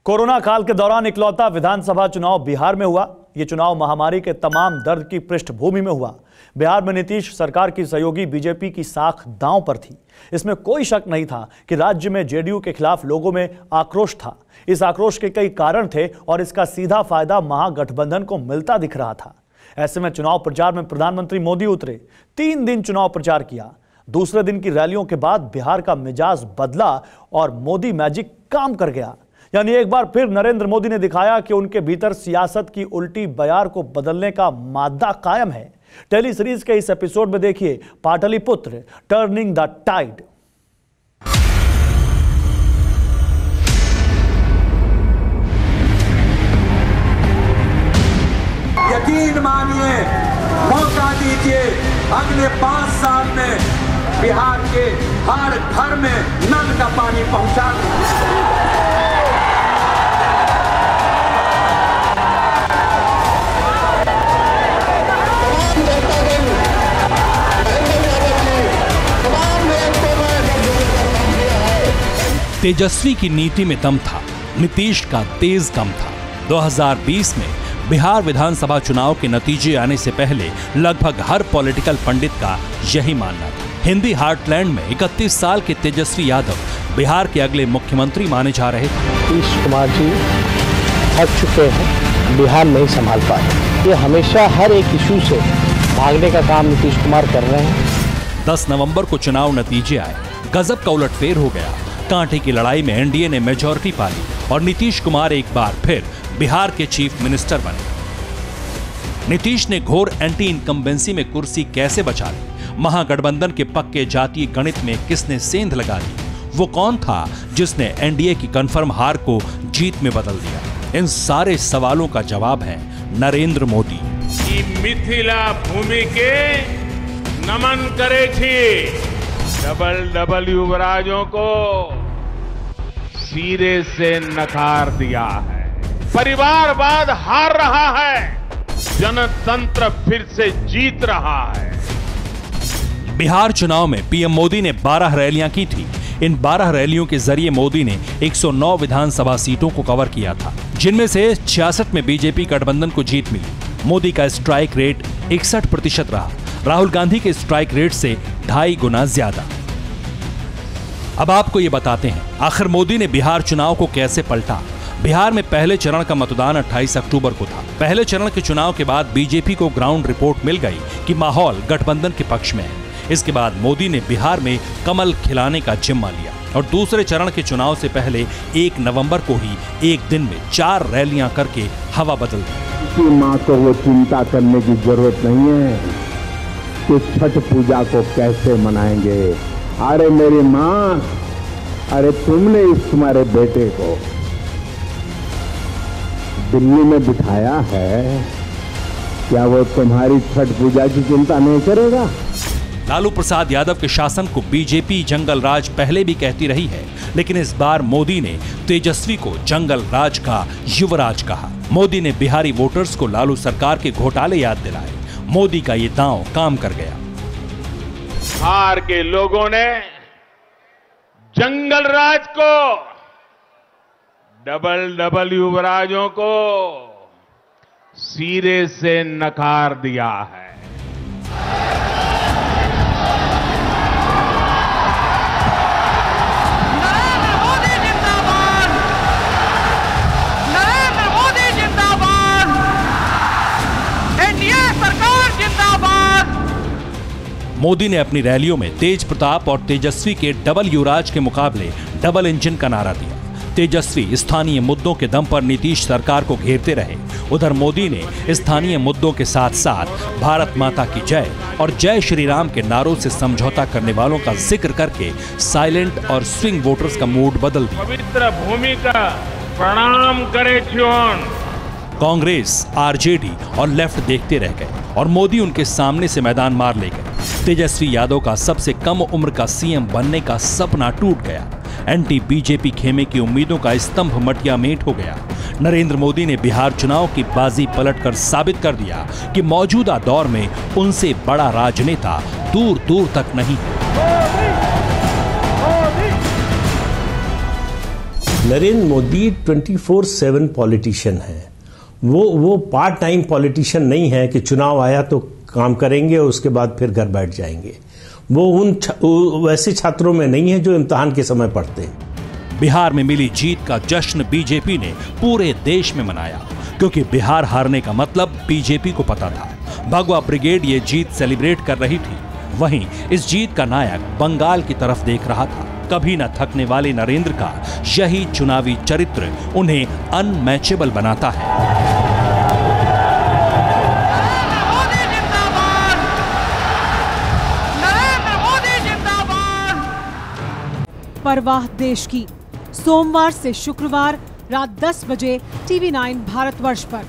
Corona काल के दौरान इकलौता विधानसभा चुनाव बिहार में हुआ। यह चुनाव महामारी के तमाम दर्द की पृष्ठभूमि में हुआ। बिहार में नीतीश सरकार की सहयोगी बीजेपी की साख दांव पर थी। इसमें कोई शक नहीं था कि राज्य में जेडीयू के खिलाफ लोगों में आक्रोश था। इस आक्रोश के कई कारण थे और इसका सीधा फायदा महागठबंधन को मिलता दिख रहा था। ऐसे में चुनाव प्रचार में प्रधानमंत्री मोदी उतरे। 3 दिन चुनाव प्रचार किया। दूसरे दिन की रैलियों के बाद बिहार का मिजाज बदला और मोदी मैजिक काम कर गया। यानी एक बार फिर नरेंद्र मोदी ने दिखाया कि उनके भीतर सियासत की उल्टी बयार को बदलने का मादा कायम है। टेली सीरीज के इस एपिसोड में देखिए पाटलिपुत्र टर्निंग द टाइड। यकीन मानिए, मौका दीजिए, अगले 5 साल में बिहार के हर घर में नल का पानी पहुंचा देंगे। तेजस्वी की नीति में दम था, नीतीश का तेज कम था। 2020 में बिहार विधानसभा चुनाव के नतीजे आने से पहले लगभग हर पॉलिटिकल पंडित का यही मानना था। हिंदी हार्टलैंड में 31 साल के तेजस्वी यादव बिहार के अगले मुख्यमंत्री माने जा रहे थे। नीतीश कुमार जी थक चुके हैं, बिहार नहीं संभाल पाए। ये हमेशा हर एक इशू से भागने का काम नीतीश कुमार कर रहे हैं। 10 नवंबर को चुनाव नतीजे आए। गजब का उलटफेर हो गया। कांटे की लड़ाई में एनडीए ने मेजॉरिटी पाली और नीतीश कुमार एक बार फिर बिहार के चीफ मिनिस्टर बने। नीतीश ने घोर एंटी इनकम्बेंसी में कुर्सी कैसे बचा ली? महागठबंधन के पक्के जातीय गणित में किसने सेंध लगा दी? वो कौन था जिसने एनडीए की कंफर्म हार को जीत में बदल दिया? इन सारे सवालों का जवाब है नरेंद्र मोदी। मिथिला भूमि के नमन करे थी। डबल युवराजों को सिरे से नकार दिया है। परिवारवाद हार रहा है, जनतंत्र फिर से जीत रहा है। बिहार चुनाव में पीएम मोदी ने 12 रैलियां की थी। इन 12 रैलियों के जरिए मोदी ने 109 विधानसभा सीटों को कवर किया था, जिनमें से 66 में बीजेपी गठबंधन को जीत मिली। मोदी का स्ट्राइक रेट 61% रहा। राहुल गांधी के स्ट्राइक रेट से 2.5 गुना ज्यादा। अब आपको ये बताते हैं, आखिर मोदी ने बिहार चुनाव को कैसे पलटा। बिहार में पहले चरण का मतदान 28 अक्टूबर को था। पहले चरण के चुनाव के बाद बीजेपी को ग्राउंड रिपोर्ट मिल गई कि माहौल गठबंधन के पक्ष में है। इसके बाद मोदी ने बिहार में कमल खिलाने का जिम्मा लिया और दूसरे चरण के चुनाव से पहले 1 नवंबर को ही एक दिन में 4 रैलियां करके हवा बदल दी। किसी माँ को वो चिंता करने की जरूरत नहीं है कि छठ पूजा को कैसे मनाएंगे। अरे मेरी माँ, अरे तुमने इस तुम्हारे बेटे को दिल्ली में बिठाया है, क्या वो तुम्हारी छठ पूजा की चिंता नहीं करेगा? लालू प्रसाद यादव के शासन को बीजेपी जंगल राज पहले भी कहती रही है, लेकिन इस बार मोदी ने तेजस्वी को जंगल राज का युवराज कहा। मोदी ने बिहारी वोटर्स को लालू सरकार के घोटाले याद दिलाए। मोदी का ये दांव काम कर गया। बिहार के लोगों ने जंगल राज को, डबल युवराजों को सिरे से नकार दिया है। मोदी ने अपनी रैलियों में तेज प्रताप और तेजस्वी के डबल युवराज के मुकाबले डबल इंजन का नारा दिया। तेजस्वी स्थानीय मुद्दों के दम पर नीतीश सरकार को घेरते रहे। उधर मोदी ने स्थानीय मुद्दों के साथ साथ भारत माता की जय और जय श्री राम के नारों से समझौता करने वालों का जिक्र करके साइलेंट और स्विंग वोटर्स का मूड बदल दिया। पवित्र भूमि का प्रणाम करे छोन। कांग्रेस, आरजेडी और लेफ्ट देखते रह गए और मोदी उनके सामने से मैदान मार ले गए। तेजस्वी यादव का सबसे कम उम्र का सीएम बनने का सपना टूट गया। एंटी बीजेपी खेमे की उम्मीदों का स्तंभ मटिया मेट हो गया। नरेंद्र मोदी ने बिहार चुनाव की बाजी पलटकर साबित कर दिया कि मौजूदा दौर में उनसे बड़ा राजनेता दूर दूर तक नहीं। नरेंद्र मोदी 24/7 पॉलिटिशियन है। वो पार्ट टाइम पॉलिटिशियन नहीं है कि चुनाव आया तो काम करेंगे और उसके बाद फिर घर बैठ जाएंगे। वो वैसे छात्रों में नहीं है जो इम्तिहान के समय पढ़ते हैं। बिहार में मिली जीत का जश्न बीजेपी ने पूरे देश में मनाया, क्योंकि बिहार हारने का मतलब बीजेपी को पता था। भगवा ब्रिगेड ये जीत सेलिब्रेट कर रही थी, वहीं इस जीत का नायक बंगाल की तरफ देख रहा था। कभी न थकने वाले नरेंद्र का यही चुनावी चरित्र उन्हें अनमैचेबल बनाता है। परवाह देश की, सोमवार से शुक्रवार रात 10 बजे TV9 भारतवर्ष पर।